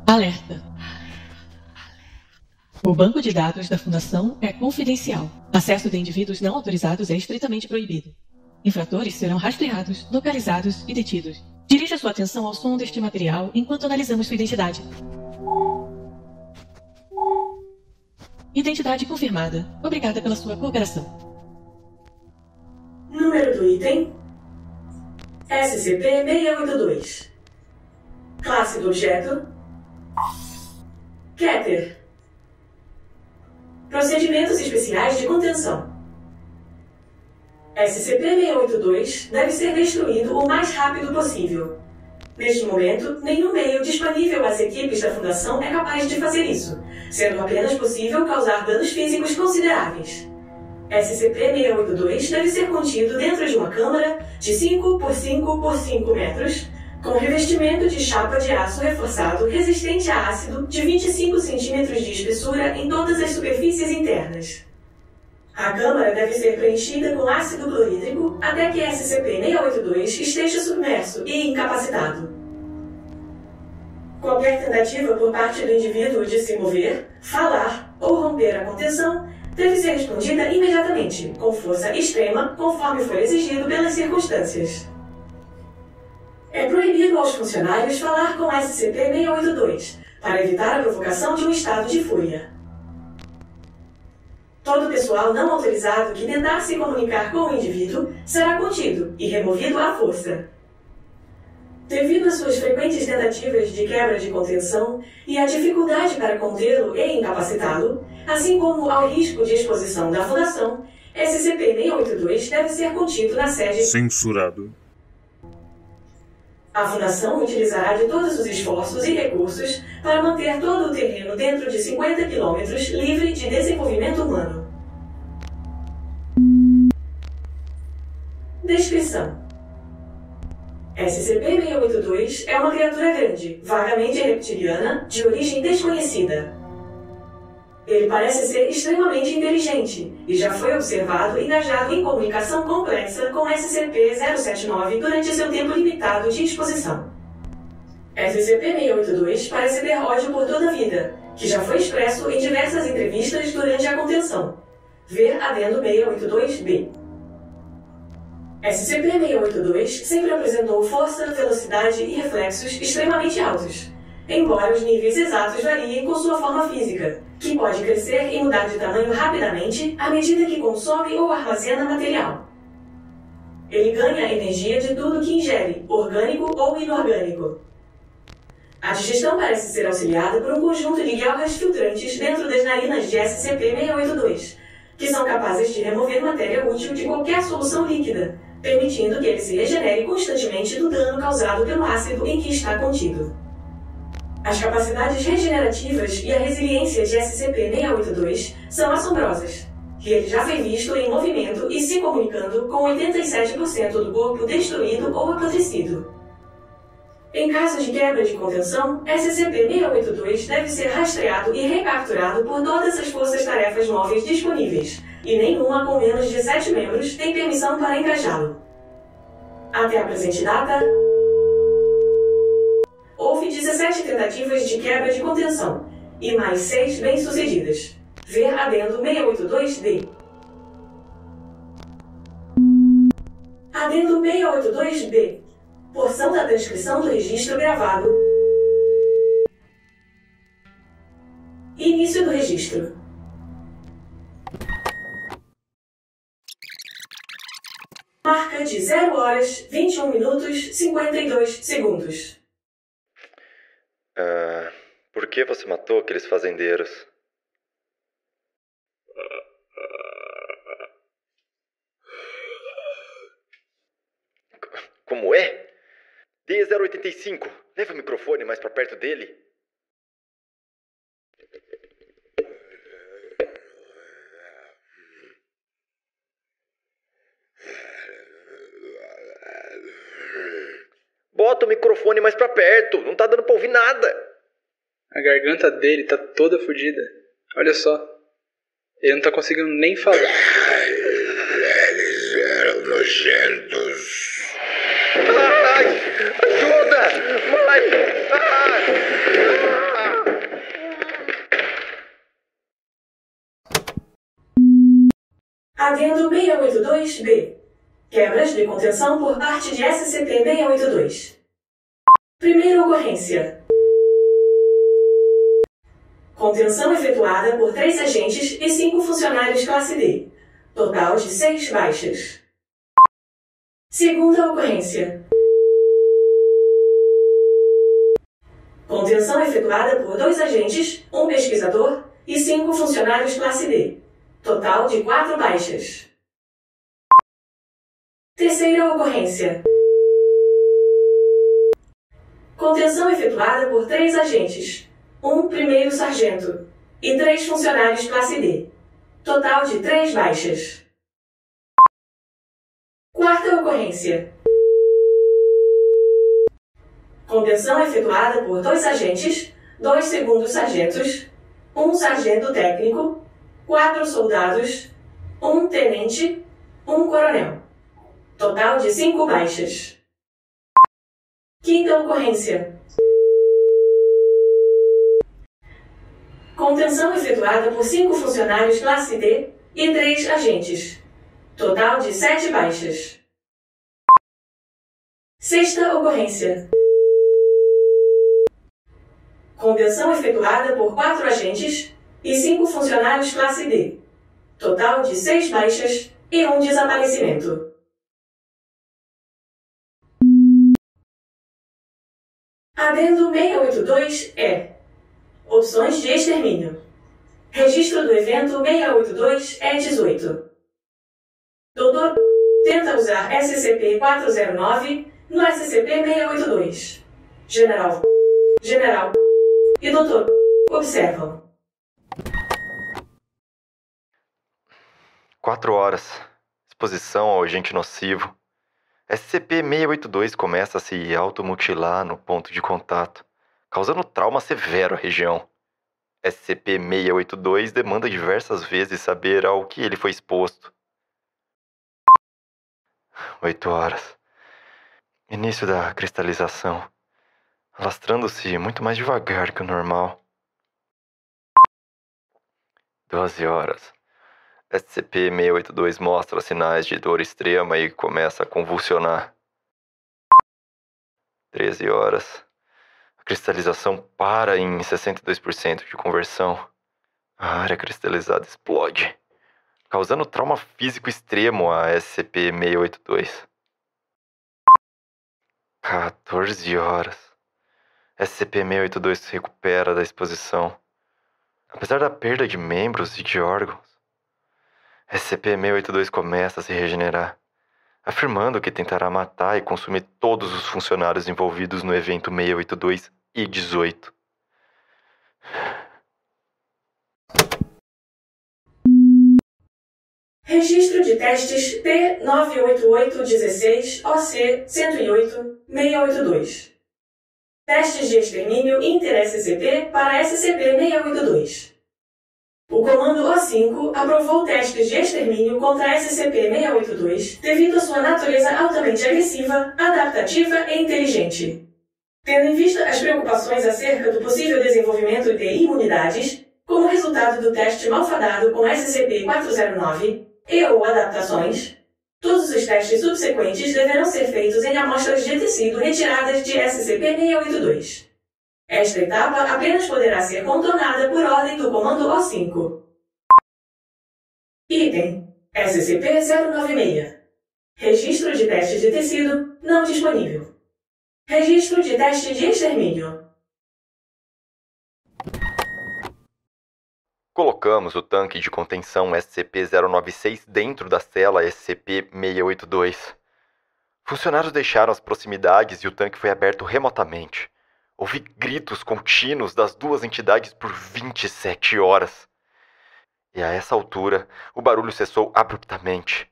Alerta. O banco de dados da Fundação é confidencial. Acesso de indivíduos não autorizados é estritamente proibido. Infratores serão rastreados, localizados e detidos. Dirija sua atenção ao som deste material enquanto analisamos sua identidade. Identidade confirmada. Obrigada pela sua cooperação. Número do item: SCP-682. Classe do objeto: Keter. Procedimentos especiais de contenção. SCP-682 deve ser destruído o mais rápido possível. Neste momento, nenhum meio disponível às equipes da Fundação é capaz de fazer isso, sendo apenas possível causar danos físicos consideráveis. SCP-682 deve ser contido dentro de uma câmara de 5 por 5 por 5 metros, com revestimento de chapa de aço reforçado resistente a ácido de 25 centímetros de espessura em todas as superfícies internas. A câmara deve ser preenchida com ácido clorídrico até que SCP-682 esteja submerso e incapacitado. Qualquer tentativa por parte do indivíduo de se mover, falar ou romper a contenção deve ser respondida imediatamente, com força extrema, conforme for exigido pelas circunstâncias. É proibido aos funcionários falar com SCP-682, para evitar a provocação de um estado de fúria. Todo pessoal não autorizado que tentar se comunicar com o indivíduo será contido e removido à força. Devido às suas frequentes tentativas de quebra de contenção e à dificuldade para contê-lo e incapacitá-lo, assim como ao risco de exposição da Fundação, SCP-682 deve ser contido na sede... Censurado. A Fundação utilizará de todos os esforços e recursos para manter todo o terreno dentro de 50 km livre de desenvolvimento humano. Descrição: SCP-682 é uma criatura grande, vagamente reptiliana, de origem desconhecida. Ele parece ser extremamente inteligente e já foi observado engajado em comunicação complexa com SCP-079 durante seu tempo limitado de exposição. SCP-682 parece ter ódio por toda a vida, que já foi expresso em diversas entrevistas durante a contenção. Ver adendo 682-B. SCP-682 sempre apresentou força, velocidade e reflexos extremamente altos, embora os níveis exatos variem com sua forma física, que pode crescer e mudar de tamanho rapidamente à medida que consome ou armazena material. Ele ganha energia de tudo que ingere, orgânico ou inorgânico. A digestão parece ser auxiliada por um conjunto de guelras filtrantes dentro das narinas de SCP-682, que são capazes de remover matéria útil de qualquer solução líquida, permitindo que ele se regenere constantemente do dano causado pelo ácido em que está contido. As capacidades regenerativas e a resiliência de SCP-682 são assombrosas, e ele já foi visto em movimento e se comunicando com 87% do corpo destruído ou apodrecido. Em caso de quebra de contenção, SCP-682 deve ser rastreado e recapturado por todas as forças-tarefas móveis disponíveis, e nenhuma com menos de 7 membros tem permissão para engajá-lo. Até a presente data, houve 17 tentativas de quebra de contenção, e mais 6 bem-sucedidas. Ver adendo 682-D. Adendo 682-B. Porção da transcrição do registro gravado. Início do registro. Marca de 0 horas, 21 minutos, 52 segundos. Por que você matou aqueles fazendeiros? Como é? D085, leva o microfone mais pra perto dele. Bota o microfone mais pra perto, não tá dando pra ouvir nada. A garganta dele tá toda fodida. Olha só, ele não tá conseguindo nem falar. Eles eram nojentos. Ai, ajuda! Mãe! 682-B. Quebras de contenção por parte de SCP-682. Primeira ocorrência. Contenção efetuada por 3 agentes e 5 funcionários classe D. Total de 6 baixas. Segunda ocorrência. Contenção efetuada por 2 agentes, 1 pesquisador e 5 funcionários classe D. Total de 4 baixas. Terceira ocorrência. Contenção efetuada por 3 agentes, 1 primeiro sargento e 3 funcionários classe D. Total de 3 baixas. Quarta ocorrência. Contenção efetuada por 2 agentes, 2 segundos sargentos, 1 sargento técnico, 4 soldados, 1 tenente, 1 coronel. Total de 5 baixas. Quinta ocorrência. Contenção efetuada por 5 funcionários classe D e 3 agentes. Total de 7 baixas. Sexta ocorrência. Contenção efetuada por 4 agentes e 5 funcionários classe D. Total de 6 baixas e 1 desaparecimento. Adendo 682-E. Opções de extermínio. Registro do evento 682-E18. Doutor tenta usar SCP-409 no SCP-682. General e Doutor observam. 4 horas. Exposição ao agente nocivo. SCP-682 começa a se automutilar no ponto de contato, causando trauma severo à região. SCP-682 demanda diversas vezes saber ao que ele foi exposto. 8 horas. Início da cristalização, alastrando-se muito mais devagar que o normal. 12 horas. SCP-682 mostra sinais de dor extrema e começa a convulsionar. 13 horas. A cristalização para em 62% de conversão. A área cristalizada explode, causando trauma físico extremo a SCP-682. 14 horas. SCP-682 se recupera da exposição. Apesar da perda de membros e de órgãos, SCP-682 começa a se regenerar, afirmando que tentará matar e consumir todos os funcionários envolvidos no evento 682 e 18. Registro de testes P-988-16-OC-108-682. Testes de extermínio inter-SCP para SCP-682. O Comando O5 aprovou testes de extermínio contra SCP-682 devido à sua natureza altamente agressiva, adaptativa e inteligente. Tendo em vista as preocupações acerca do possível desenvolvimento de imunidades, como resultado do teste malfadado com SCP-409 e/ou adaptações, todos os testes subsequentes deverão ser feitos em amostras de tecido retiradas de SCP-682. Esta etapa apenas poderá ser contornada por ordem do Comando O5. Item SCP-096. Registro de teste de tecido não disponível. Registro de teste de extermínio. Colocamos o tanque de contenção SCP-096 dentro da cela SCP-682. Funcionários deixaram as proximidades e o tanque foi aberto remotamente. Houve gritos contínuos das duas entidades por 27 horas. E a essa altura, o barulho cessou abruptamente.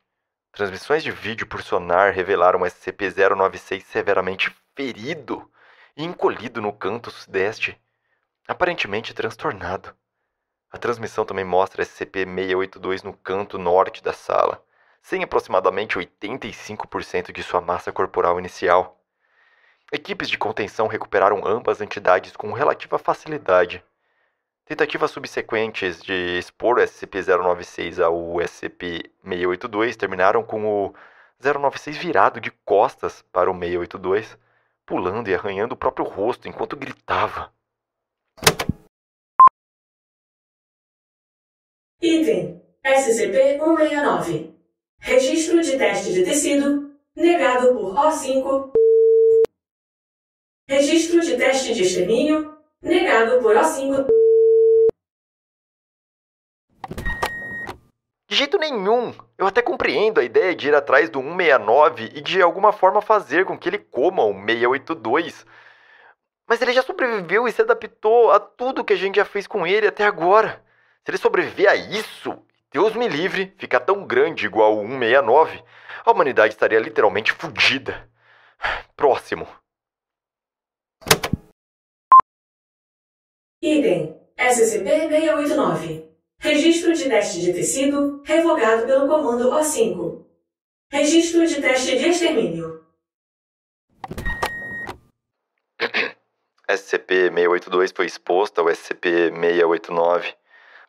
Transmissões de vídeo por sonar revelaram o SCP-096 severamente ferido e encolhido no canto sudeste, aparentemente transtornado. A transmissão também mostra SCP-682 no canto norte da sala, sem aproximadamente 85% de sua massa corporal inicial. Equipes de contenção recuperaram ambas entidades com relativa facilidade. Tentativas subsequentes de expor o SCP-096 ao SCP-682 terminaram com o 096 virado de costas para o 682, pulando e arranhando o próprio rosto enquanto gritava. Item SCP-169. Registro de teste de tecido negado por O5. Registro de teste de extermínio negado por O5. De jeito nenhum! Eu até compreendo a ideia de ir atrás do 169 e de alguma forma fazer com que ele coma o 682. Mas ele já sobreviveu e se adaptou a tudo que a gente já fez com ele até agora. Se ele sobreviver a isso, Deus me livre, ficar tão grande igual o 169, a humanidade estaria literalmente fodida. Próximo. Item SCP-689. Registro de teste de tecido revogado pelo comando O5. Registro de teste de extermínio. SCP-682 foi exposto ao SCP-689.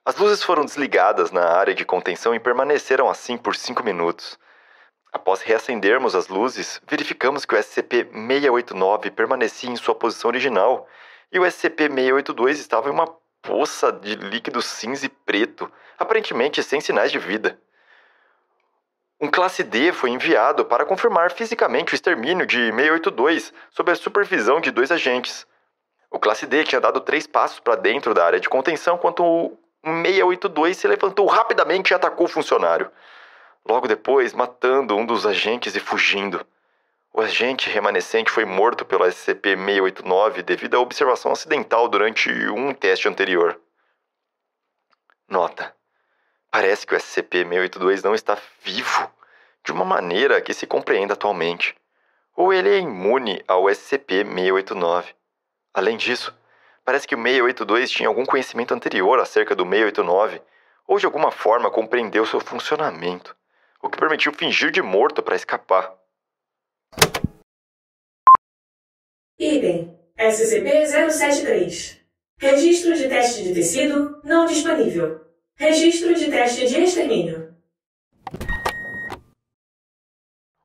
As luzes foram desligadas na área de contenção e permaneceram assim por 5 minutos. Após reacendermos as luzes, verificamos que o SCP-689 permanecia em sua posição original e o SCP-682 estava em uma poça de líquido cinza e preto, aparentemente sem sinais de vida. Um classe D foi enviado para confirmar fisicamente o extermínio de 682 sob a supervisão de 2 agentes. O classe D tinha dado 3 passos para dentro da área de contenção quando o 682 se levantou rapidamente e atacou o funcionário. Logo depois, matando um dos agentes e fugindo. O agente remanescente foi morto pelo SCP-689 devido à observação acidental durante um teste anterior. Nota: parece que o SCP-682 não está vivo de uma maneira que se compreenda atualmente. Ou ele é imune ao SCP-689. Além disso, parece que o 682 tinha algum conhecimento anterior acerca do 689, ou de alguma forma compreendeu seu funcionamento, o que permitiu fingir de morto para escapar. Item SCP-073. Registro de teste de tecido não disponível. Registro de teste de extermínio.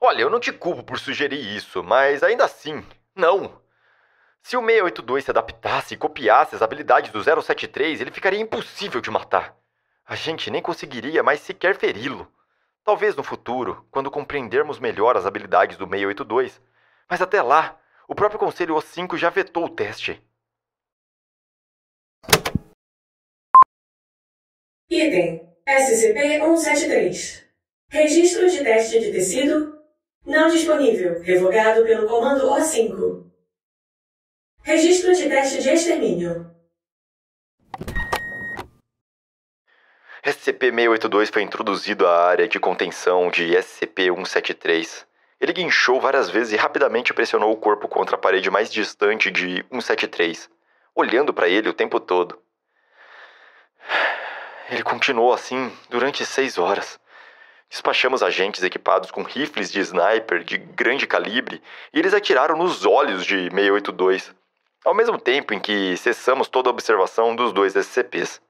Olha, eu não te culpo por sugerir isso, mas ainda assim, não. Se o 682 se adaptasse e copiasse as habilidades do 073, ele ficaria impossível de matar. A gente nem conseguiria mais sequer feri-lo. Talvez no futuro, quando compreendermos melhor as habilidades do 682. Mas até lá, o próprio Conselho O5 já vetou o teste. Item SCP-173. Registro de teste de tecido não disponível. Revogado pelo comando O5. Registro de teste de extermínio. SCP-682 foi introduzido à área de contenção de SCP-173. Ele guinchou várias vezes e rapidamente pressionou o corpo contra a parede mais distante de 173, olhando para ele o tempo todo. Ele continuou assim durante 6 horas. Despachamos agentes equipados com rifles de sniper de grande calibre e eles atiraram nos olhos de 682, ao mesmo tempo em que cessamos toda a observação dos 2 SCPs.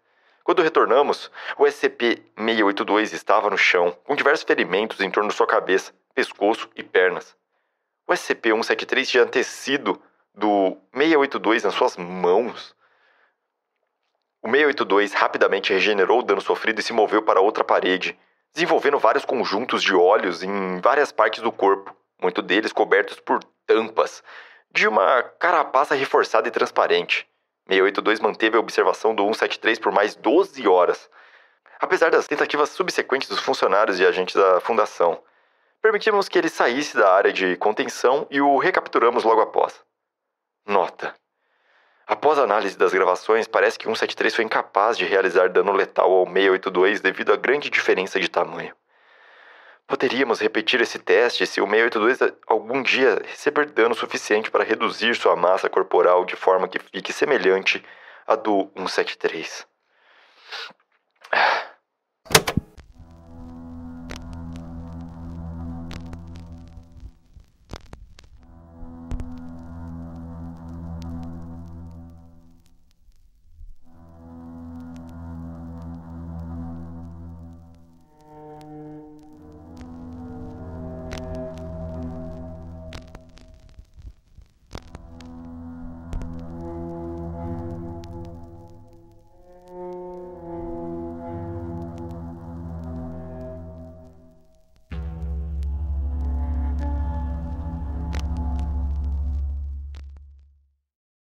Quando retornamos, o SCP-682 estava no chão, com diversos ferimentos em torno de sua cabeça, pescoço e pernas. O SCP-173 tinha tecido do 682 nas suas mãos. O 682 rapidamente regenerou o dano sofrido e se moveu para outra parede, desenvolvendo vários conjuntos de olhos em várias partes do corpo, muitos deles cobertos por tampas, de uma carapaça reforçada e transparente. 682 manteve a observação do 173 por mais 12 horas, apesar das tentativas subsequentes dos funcionários e agentes da Fundação. Permitimos que ele saísse da área de contenção e o recapturamos logo após. Nota: após a análise das gravações, parece que o 173 foi incapaz de realizar dano letal ao 682 devido à grande diferença de tamanho. Poderíamos repetir esse teste se o 682 algum dia receber dano suficiente para reduzir sua massa corporal de forma que fique semelhante à do 173.